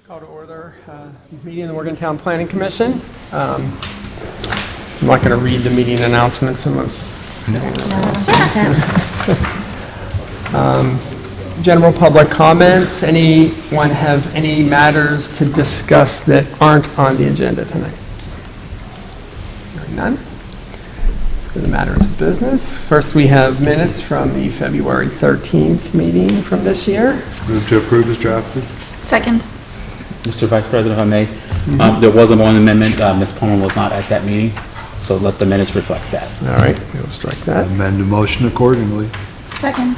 Call to order meeting of the Morgantown Planning Commission. I'm not going to read the meeting announcements unless. General public comments. Anyone have any matters to discuss that aren't on the agenda tonight? Hearing none. Let's go to the matters of business. First, we have minutes from the February 13th meeting from this year. Move to approve as drafted. Second. Mr. Vice President, if I may, there was one amendment. Ms. Palmer was not at that meeting, so let the minutes reflect that. All right, we'll strike that. Amend the motion accordingly. Second.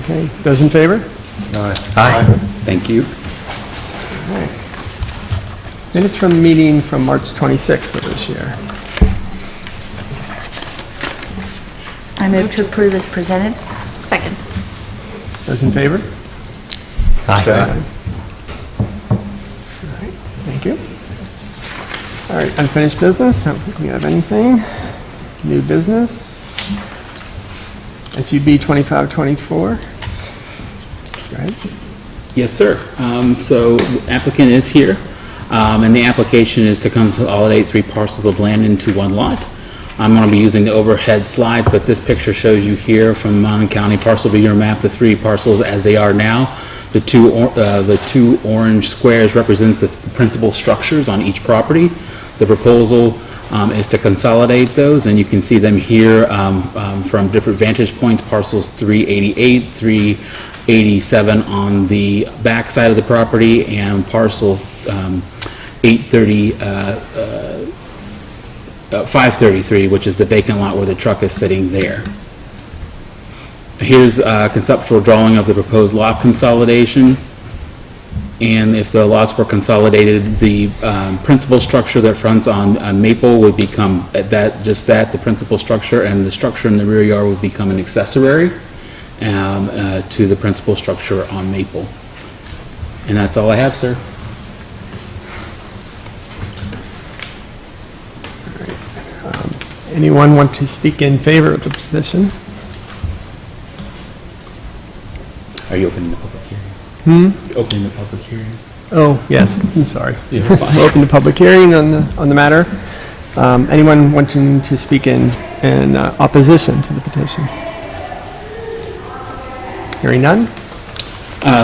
Okay, those in favor? Aye. Thank you. All right. Minutes from the meeting from March 26th of this year. I move to approve as presented. Second. Those in favor? Aye. Thank you. All right, unfinished business. I don't think we have anything. New business. SUB 2524. Go ahead. Yes, sir. So applicant is here, and the application is to consolidate 3 parcels of land into 1 lot. I'm going to be using the overhead slides, but this picture shows you here from Monmouth County parcel viewer map the 3 parcels as they are now. The two orange squares represent the principal structures on each property. The proposal is to consolidate those, and you can see them here from different vantage points. Parcels 388, 387 on the back side of the property, and parcel 533, which is the vacant lot where the truck is sitting there. Here's a conceptual drawing of the proposed lot consolidation. And if the lots were consolidated, the principal structure that fronts on Maple would become the principal structure, and the structure in the rear yard would become an accessory to the principal structure on Maple. And that's all I have, sir. Anyone want to speak in favor of the petition? Are you opening the public hearing? You're opening the public hearing? Oh, yes, I'm sorry. You're fine. We'll open the public hearing on the matter. Anyone wanting to speak in opposition to the petition? Hearing none?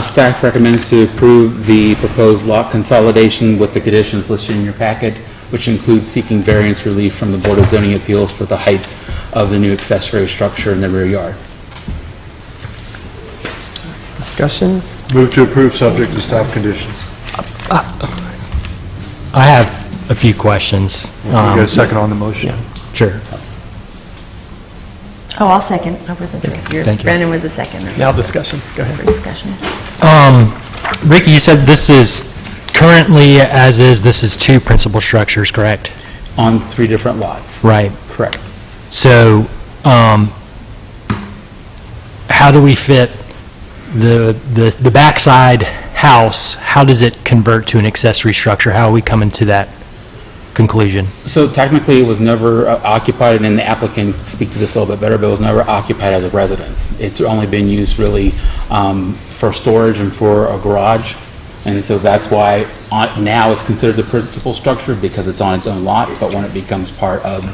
Staff recommends to approve the proposed lot consolidation with the conditions listed in your packet, which includes seeking variance relief from the Board of Zoning Appeals for the height of the new accessory structure in the rear yard. Discussion? Move to approve subject to staff conditions. I have a few questions. You got a second on the motion? Yeah, sure. Oh, I'll second. I wasn't sure. Thank you. Brandon was the second. Now discussion. Go For ahead. discussion. Ricky, you said this is currently, this is 2 principal structures, correct? On 3 different lots. Right. Correct. So, how do we fit the backside house? How does it convert to an accessory structure? How are we coming to that conclusion? So technically, it was never occupied, and the applicant can speak to this a little bit better, but it was never occupied as a residence. It's only been used really for storage and for a garage. And so that's why now it's considered the principal structure, because it's on its own lot, but when it becomes part of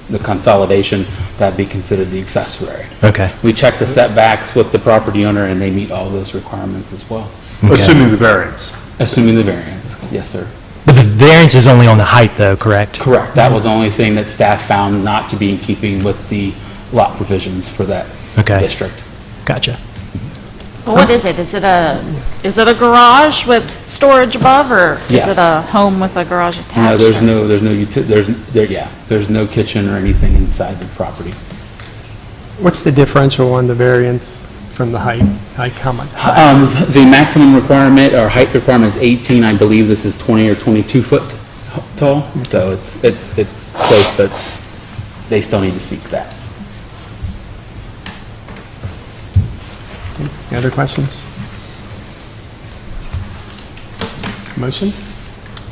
the consolidation, that'd be considered the accessory. Okay. We check the setbacks with the property owner, and they meet all those requirements as well. Okay. Assuming the variance. Assuming the variance, yes, sir. But the variance is only on the height, though, correct? Correct. That was the only thing that staff found not to be in keeping with the lot provisions for that district. Gotcha. Well, what is it? Is it a garage with storage above, or is Yes. it a home with a garage attached? No, there's no kitchen or anything inside the property. What's the differential on the variance from the height? Like how much? The maximum requirement or height requirement is 18. I believe this is 20 or 22 foot tall. So it's close, but they still need to seek that. Any other questions? Motion?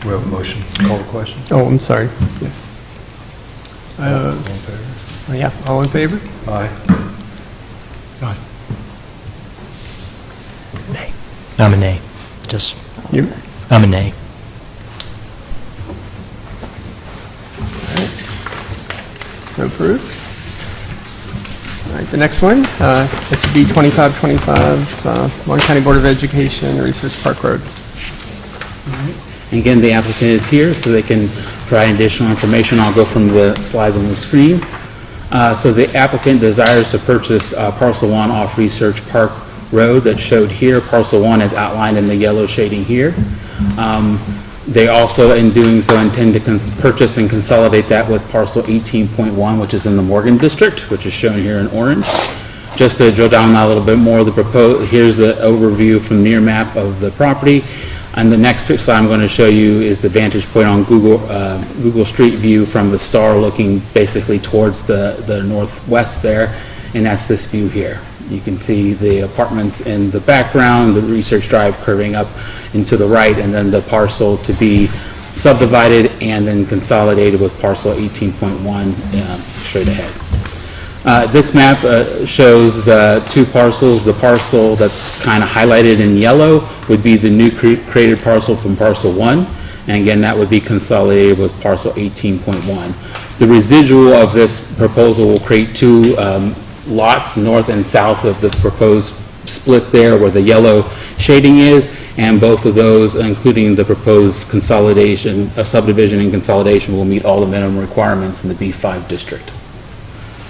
We have a motion. Call the question. Oh, I'm sorry. Yes. All in favor? Yeah, all in favor? Aye. Nay. I'm a nay. Just, You? I'm a nay. So approved. All right, the next one, SB 2525, Long County Board of Education, Research Park Road. And again, the applicant is here, so they can provide additional information. I'll go from the slides on the screen. So the applicant desires to purchase parcel 1 off Research Park Road that's showed here. Parcel 1 is outlined in the yellow shading here. They also, in doing so, intend to purchase and consolidate that with parcel 18.1, which is in the Morgan district, which is shown here in orange. Just to drill down a little bit more, here's the overview from near map of the property. And the next slide I'm going to show you is the vantage point on Google Street View from the star looking basically towards the northwest there, and that's this view here. You can see the apartments in the background, the Research Drive curving up into the right, and then the parcel to be subdivided and then consolidated with parcel 18.1 straight ahead. This map shows the two parcels. The parcel that's kind of highlighted in yellow would be the new created parcel from parcel 1, and again, that would be consolidated with parcel 18.1. The residual of this proposal will create two lots north and south of the proposed split there where the yellow shading is, and both of those, including the proposed consolidation, subdivision and consolidation, will meet all the minimum requirements in the B5 district.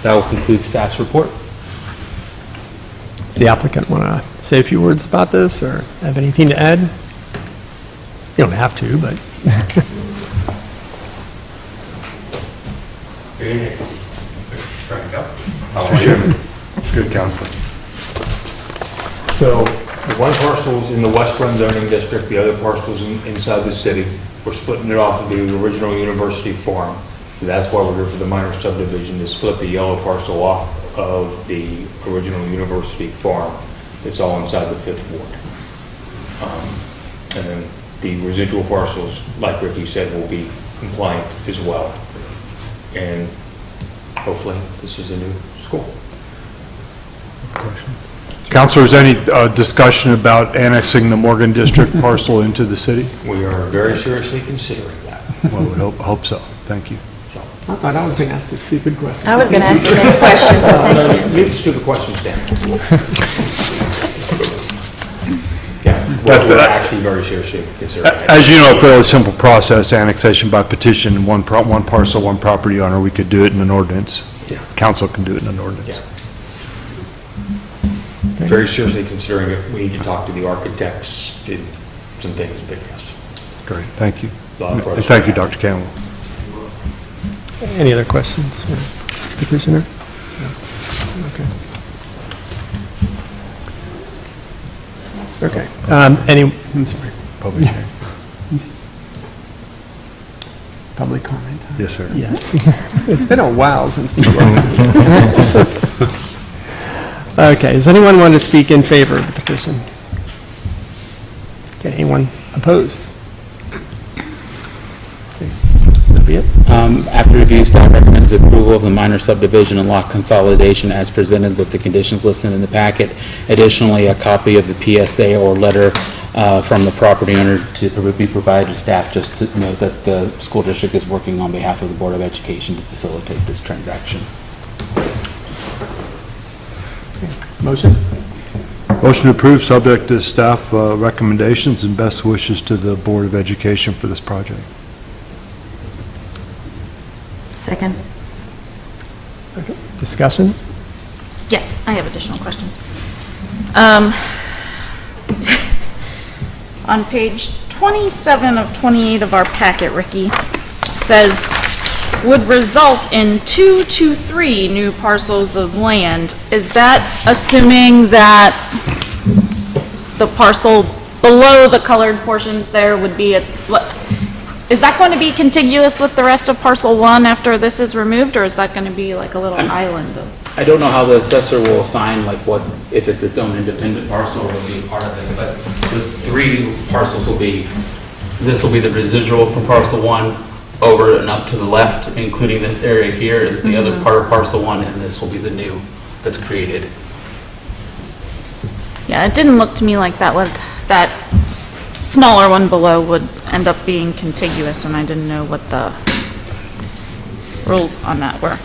That will conclude staff's report. Does the applicant want to say a few words about this or have anything to add? You don't have to, but. Good counseling. So, one parcel's in the West Run zoning district, the other parcel's inside the city. We're splitting it off into the original university farm. So that's why we're here for the minor subdivision, to split the yellow parcel off of the original university farm. It's all inside the 5th ward. And then the residual parcels, like Ricky said, will be compliant as well. And hopefully, this is a new school. Counselors, any discussion about annexing the Morgan District parcel into the city? We are very seriously considering that. Well, we hope so. Thank you. So, I thought I was going to ask the stupid question. I was going to ask the same question, so thank you. leave the stupid questions down. Yeah, well, we're actually very seriously considering it. As you know, a fairly simple process, annexation by petition, one parcel, one property owner, we could do it in an ordinance. Yes. Council can do it in an ordinance. Yeah. Very seriously considering it. We need to talk to the architects, did some things, but yes. Great, thank you. Lot of And thank you, Dr. Campbell. Any other questions for petitioner? No. Okay. I'm sorry. Public hearing. Public comment? Yes, sir. Yes. It's been a while since we Okay, does anyone want to speak in favor of the petition? Okay, anyone opposed? Okay, so be it. After review, staff recommends approval of the minor subdivision and lot consolidation as presented with the conditions listed in the packet. Additionally, a copy of the PSA or letter from the property owner to be provided to staff, just to note that the school district is working on behalf of the Board of Education to facilitate this transaction. Motion? Motion approved, subject to staff recommendations and best wishes to the Board of Education for this project. Second. Second. Discussion? Yeah, I have additional questions. On page 27 of 28 of our packet, Ricky, it says, would result in 2 to 3 new parcels of land. Is that assuming that the parcel below the colored portions there would be, is that going to be contiguous with the rest of parcel 1 after this is removed, or is that going to be like a little island of? I don't know how the assessor will assign, like what, if it's its own independent parcel or will be a part of it, but the 3 parcels will be, this will be the residual from parcel 1 over and up to the left, including this area here is the other part of parcel 1, and this will be the new that's created. Yeah, it didn't look to me like that smaller one below would end up being contiguous, and I didn't know what the rules on that were.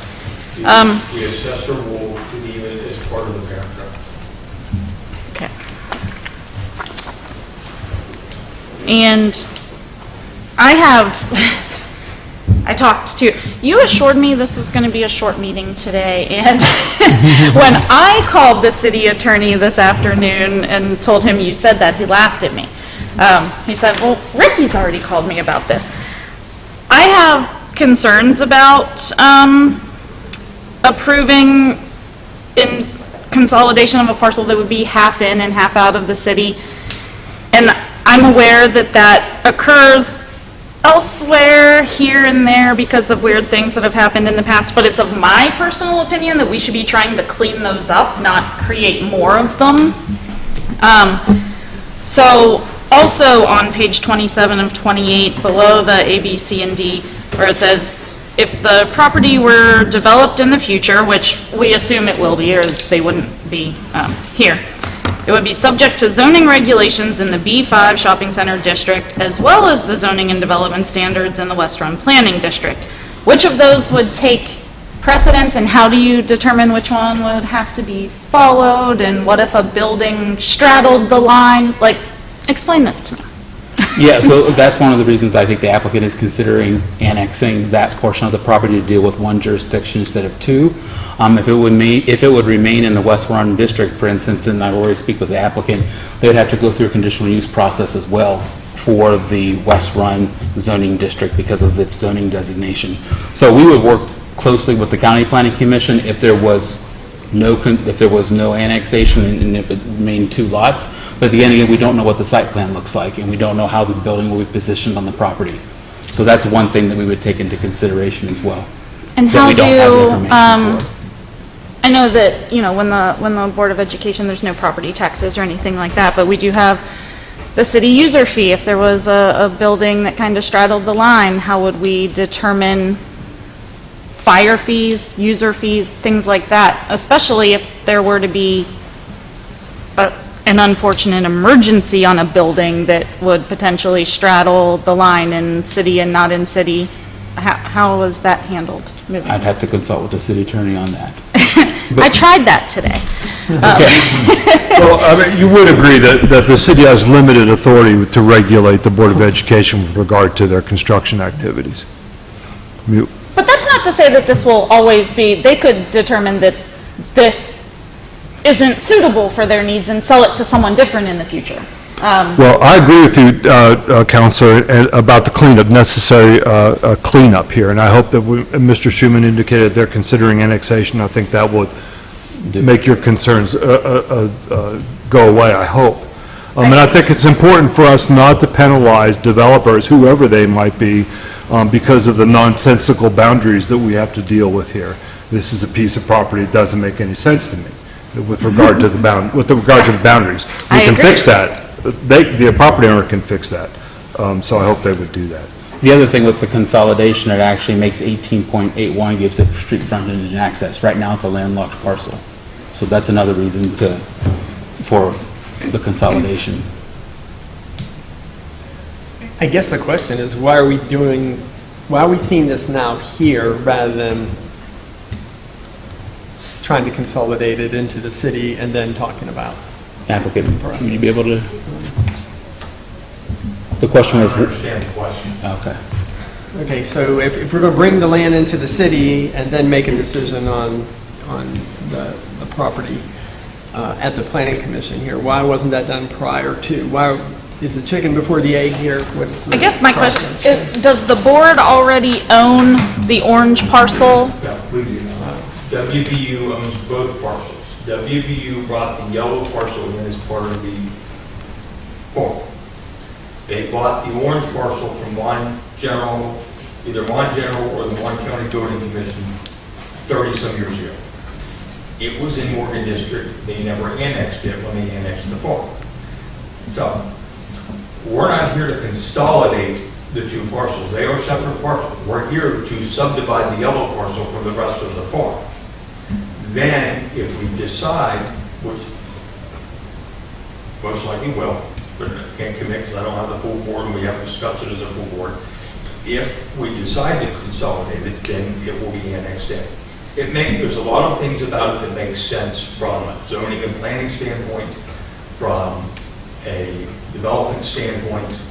The assessor will leave it as part of the parent trust. Okay. And I talked to, you assured me this was going to be a short meeting today, and when I called the city attorney this afternoon and told him you said that, he laughed at me. He said, well, Ricky's already called me about this. I have concerns about approving in consolidation of a parcel that would be half in and half out of the city. And I'm aware that that occurs elsewhere, here and there, because of weird things that have happened in the past, but it's of my personal opinion that we should be trying to clean those up, not create more of them. So also on page 27 of 28, below the A, B, C, and D, where it says, if the property were developed in the future, which we assume it will be, or they wouldn't be here, it would be subject to zoning regulations in the B5 Shopping Center District, as well as the zoning and development standards in the West Run Planning District. Which of those would take precedence, and how do you determine which one would have to be followed? And what if a building straddled the line? Like, explain this to me. Yeah, so that's one of the reasons I think the applicant is considering annexing that portion of the property to deal with one jurisdiction instead of two. If it would remain in the West Run District, for instance, and I've already speak with the applicant, they would have to go through a conditional use process as well for the West Run zoning district because of its zoning designation. So we would work closely with the County Planning Commission if there was no annexation and if it remained two lots. But at the end, again, we don't know what the site plan looks like, and we don't know how the building will be positioned on the property. So that's one thing that we would take into consideration as well. And that how we don't have the information for. I know that, you know, when the Board of Education, there's no property taxes or anything like that, but we do have the city user fee. If there was a building that kind of straddled the line, how would we determine fire fees, user fees, things like that? Especially if there were to be an unfortunate emergency on a building that would potentially straddle the line in city and not in city. How was that handled? I'd have to consult with the city attorney on that. I tried that today. Well, I mean, you would agree that the city has limited authority to regulate the Board of Education with regard to their construction activities. But that's not to say that this will always be, they could determine that this isn't suitable for their needs and sell it to someone different in the future. Well, I agree with you, Counselor, about the cleanup, necessary cleanup here, and I hope that Mr. Schuman indicated they're considering annexation. I think that would make your concerns go away, I hope. And I think it's important for us not to penalize developers, whoever they might be, because of the nonsensical boundaries that we have to deal with here. This is a piece of property that doesn't make any sense to me with regard to the boundaries. We can fix that. The property owner can fix that. So I hope they would do that. The other thing with the consolidation, it actually makes 18.81, gives it street frontage and access. Right now, it's a landlocked parcel. So that's another reason for the consolidation. I guess the question is, why are we seeing this now here rather than trying to consolidate it into the city and then talking about? Applicant, would you be able to? The question was. I understand the question. Okay. Okay, so if we're going to bring the land into the city and then make a decision on the property at the planning commission here, why wasn't that done prior to? Why is the chicken before the egg here? What's the I guess my process? question, does the board already own the orange parcel? Yeah, we do. WVU owns both parcels. WVU brought the yellow parcel in as part of the form. They bought the orange parcel from either Mon General or the Warren County Building Commission 30-some years ago. It was in Morgan District. They never annexed it when they annexed the farm. So we're not here to consolidate the two parcels. They are separate parcels. We're here to subdivide the yellow parcel from the rest of the farm. Then, if we decide, which most likely will, but I can't commit because I don't have the full board, and we haven't discussed it as a full board. If we decide to consolidate it, then it will be annexed in. There's a lot of things about it that make sense from a zoning and planning standpoint, from a development standpoint,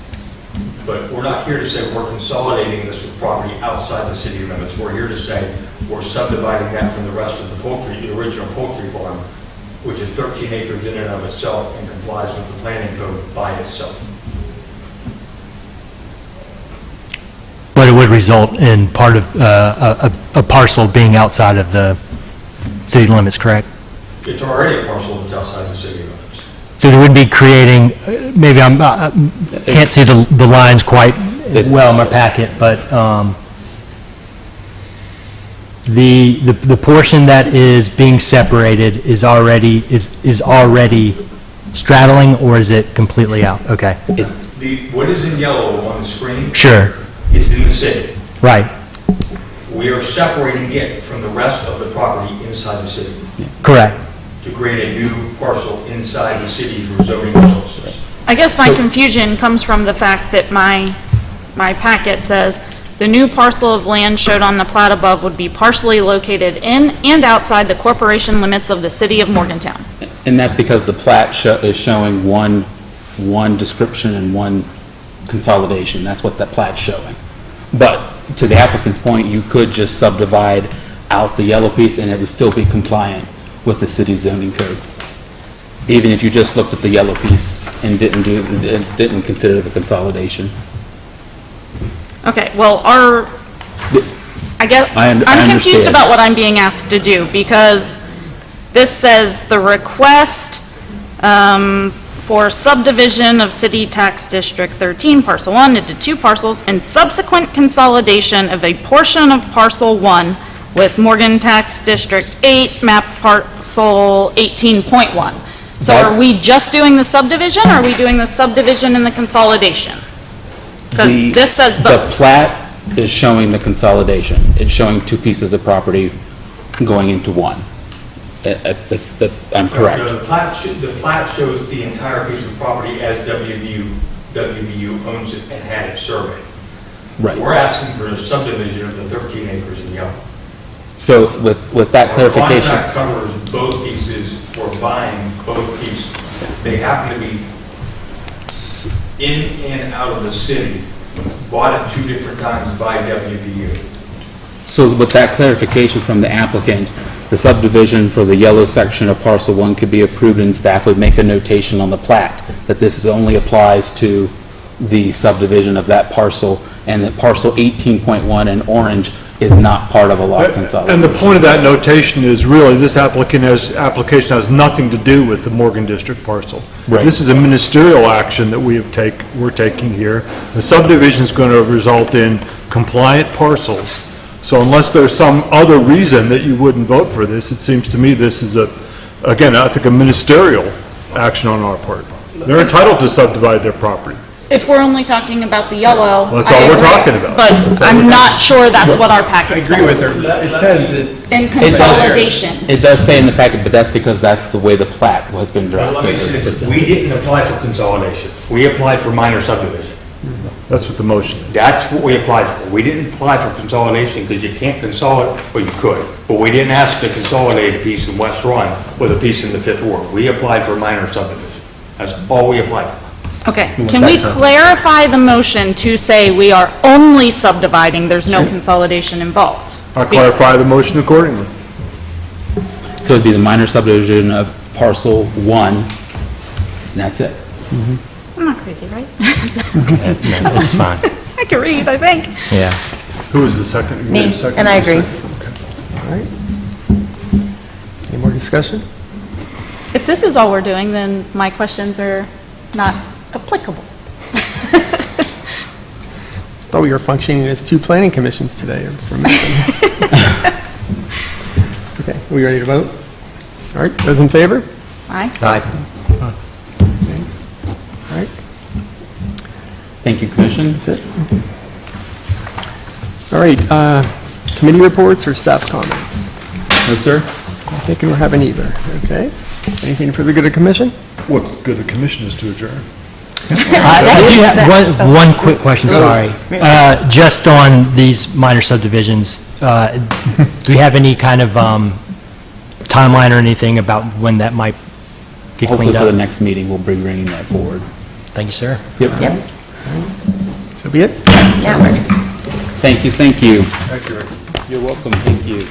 but we're not here to say we're consolidating this with property outside the city limits. We're here to say we're subdividing that from the rest of the original poultry farm, which is 13 acres in and of itself and complies with the planning code by itself. But it would result in part of a parcel being outside of the city limits, correct? It's already a parcel that's outside the city limits. So it would be creating, maybe I can't see the lines quite well in my packet, but the portion that is being separated is already straddling, or is it completely out? Okay. What is in yellow on the screen? Sure. Is in the city. Right. We are separating it from the rest of the property inside the city Correct. to create a new parcel inside the city for zoning purposes. I guess my confusion comes from the fact that my packet says, the new parcel of land showed on the plat above would be partially located in and outside the corporation limits of the city of Morgantown. And that's because the plat is showing one description and one consolidation. That's what that plat's showing. But to the applicant's point, you could just subdivide out the yellow piece and it would still be compliant with the city zoning code. Even if you just looked at the yellow piece and didn't consider the consolidation. Okay, well, I'm confused understand. about what I'm being asked to do, because this says the request for subdivision of City Tax District 13, Parcel 1 into 2 parcels, and subsequent consolidation of a portion of Parcel 1 with Morgan Tax District 8, map Parcel 18.1. So are we just doing the subdivision, or are we doing the subdivision and the consolidation? Because this says The both. plat is showing the consolidation. It's showing 2 pieces of property going into one. I'm correct. No, the plat shows the entire piece of property as WVU owns it and had it surveyed. Right. We're asking for a subdivision of the 13 acres in yellow. So with that Our clarification, contract covers both pieces. We're buying both pieces. They happen to be in and out of the city, bought at 2 different times by WVU. so with that clarification from the applicant, the subdivision for the yellow section of parcel 1 could be approved, and staff would make a notation on the plat that this only applies to the subdivision of that parcel, and that parcel 18.1 in orange is not part of a lot consolidation. And the point of that notation is really this application has nothing to do with the Morgan District parcel. Right. This is a ministerial action that we're taking here. The subdivision is going to result in compliant parcels. So unless there's some other reason that you wouldn't vote for this, it seems to me this is again, I think a ministerial action on our part. They're entitled to subdivide their property. If we're only talking about the yellow. That's all I we're agree. talking about. But That's all I'm we're not sure that's what our I packet agree with says. her. It says it. In consolidation. It does say in the packet, but that's because that's the way the plat has been But let me say drafted. this, we didn't apply for consolidation. We applied for minor subdivision. That's what the motion is. That's what we applied for. We didn't apply for consolidation because you can't consolidate, well, you could, but we didn't ask to consolidate a piece in West Run with a piece in the Fifth Ward. We applied for minor subdivision. That's all we applied for. Okay, can we clarify the motion to say we are only subdividing, there's no consolidation involved? I'll clarify the motion accordingly. So it'd be the minor subdivision of parcel 1, and that's it. I'm not crazy, right? It's fine. I can read, I think. Yeah. Who is the second? You Me, made a second? and I agree. All right. Any more discussion? If this is all we're doing, then my questions are not applicable. Oh, we were functioning as 2 planning commissions today. for a minute. Okay, are we ready to vote? All right, those in favor? Aye. Aye. All right, Thank you, Commission. that's it. All right, committee reports or staff comments? No, sir? I think we don't have any either, okay? Anything for the good of the commission? What's good, the commission is to adjourn. I do have one quick question, sorry. Just on these minor subdivisions, do we have any kind of timeline or anything about when that might get Hopefully cleaned for the up? next meeting, we'll be bringing that forward. Thank you, sir. Yep. So be it. Yeah, we're Thank you, thank you. Thank you, Rick. You're welcome, thank you.